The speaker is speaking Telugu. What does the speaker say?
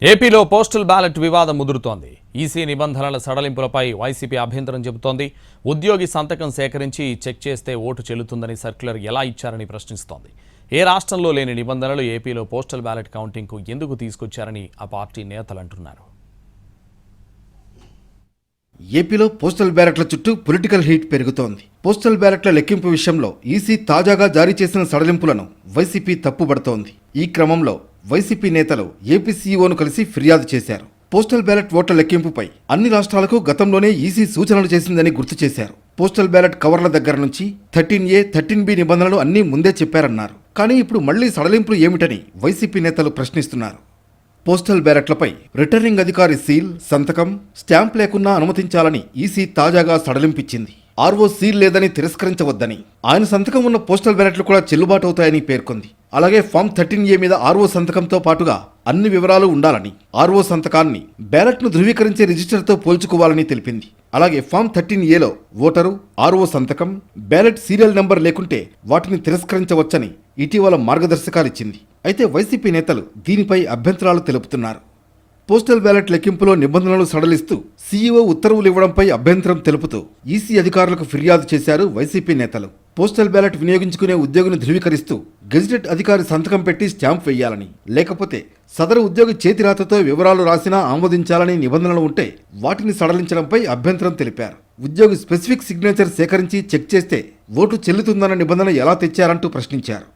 ఏపీలో పోస్టల్ బ్యాలెట్ వివాదం ముదురుతోంది. ఈసీ నిబంధనల సడలింపులపై వైసీపీ అభ్యంతరం చెబుతోంది. ఉద్యోగి సంతకం సేకరించి చెక్ చేస్తే ఓటు చెల్లుతుందని సర్క్యులర్ ఎలా ఇచ్చారని ప్రశ్నిస్తోంది. ఏ రాష్ట్రంలో లేని నిబంధనలు ఏపీలో పోస్టల్ బ్యాలెట్ కౌంటింగ్కు ఎందుకు తీసుకొచ్చారని ఆ పార్టీ నేతలు అంటున్నారు. ఏపీలో పోస్టల్ బ్యాలెట్ల చుట్టూ పొలిటికల్ హీట్ పెరుగుతోంది. పోస్టల్ బ్యాలెట్ల లెక్కింపు విషయంలో ఈసీ తాజాగా జారీ చేసిన సడలింపులను వైసీపీ తప్పుబడుతోంది. ఈ క్రమంలో వైసీపీ నేతలు ఏపీ సీఈఓను కలిసి ఫిర్యాదు చేశారు. పోస్టల్ బ్యాలెట్ ఓట్ల లెక్కింపుపై అన్ని రాష్ట్రాలకు గతంలోనే ఈసీ సూచనలు చేసిందని గుర్తు చేశారు. పోస్టల్ బ్యాలెట్ కవర్ల దగ్గర నుంచి 13A, 13B నిబంధనలు అన్నీ ముందే చెప్పారన్నారు. కానీ ఇప్పుడు మళ్లీ సడలింపులు ఏమిటని వైసీపీ నేతలు ప్రశ్నిస్తున్నారు. పోస్టల్ బ్యాలెట్లపై రిటర్నింగ్ అధికారి సీల్, సంతకం, స్టాంప్ లేకున్నా అనుమతించాలని ఈసీ తాజాగా సడలింపిచ్చింది. ఆర్ఓ సీల్ లేదని తిరస్కరించవద్దని, ఆయన సంతకం ఉన్న పోస్టల్ బ్యాలెట్లు కూడా చెల్లుబాటు అవుతాయని పేర్కొంది. అలాగే ఫామ్ 13A మీద ఆర్ఓ సంతకంతో పాటుగా అన్ని వివరాలు ఉండాలని, ఆర్ఓ సంతకాన్ని బ్యాలెట్ను ధృవీకరించే రిజిస్టర్తో పోల్చుకోవాలని తెలిపింది. అలాగే ఫామ్ 13Aలో ఓటరు, ఆర్ఓ సంతకం, బ్యాలెట్ సీరియల్ నెంబర్ లేకుంటే వాటిని తిరస్కరించవచ్చని ఇటీవల మార్గదర్శకాలిచ్చింది. అయితే వైసీపీ నేతలు దీనిపై అభ్యంతరాలు తెలుపుతున్నారు. పోస్టల్ బ్యాలెట్ లెక్కింపులో నిబంధనలు సడలిస్తూ సీఈఓ ఉత్తర్వులు ఇవ్వడంపై అభ్యంతరం తెలుపుతూ ఈసీ అధికారులకు ఫిర్యాదు చేశారు వైసీపీ నేతలు. పోస్టల్ బ్యాలెట్ వినియోగించుకునే ఉద్యోగిని ధృవీకరిస్తూ గెజిటెడ్ అధికారి సంతకం పెట్టి స్టాంప్ వేయాలని, లేకపోతే సదరు ఉద్యోగి చేతిరాతతో వివరాలు రాసినా ఆమోదించాలని నిబంధనలు ఉంటే వాటిని సడలించడంపై అభ్యంతరం తెలిపారు. ఉద్యోగి స్పెసిఫిక్ సిగ్నేచర్ సేకరించి చెక్ చేస్తే ఓటు చెల్లుతుందన్న నిబంధన ఎలా తెచ్చారంటూ ప్రశ్నించారు.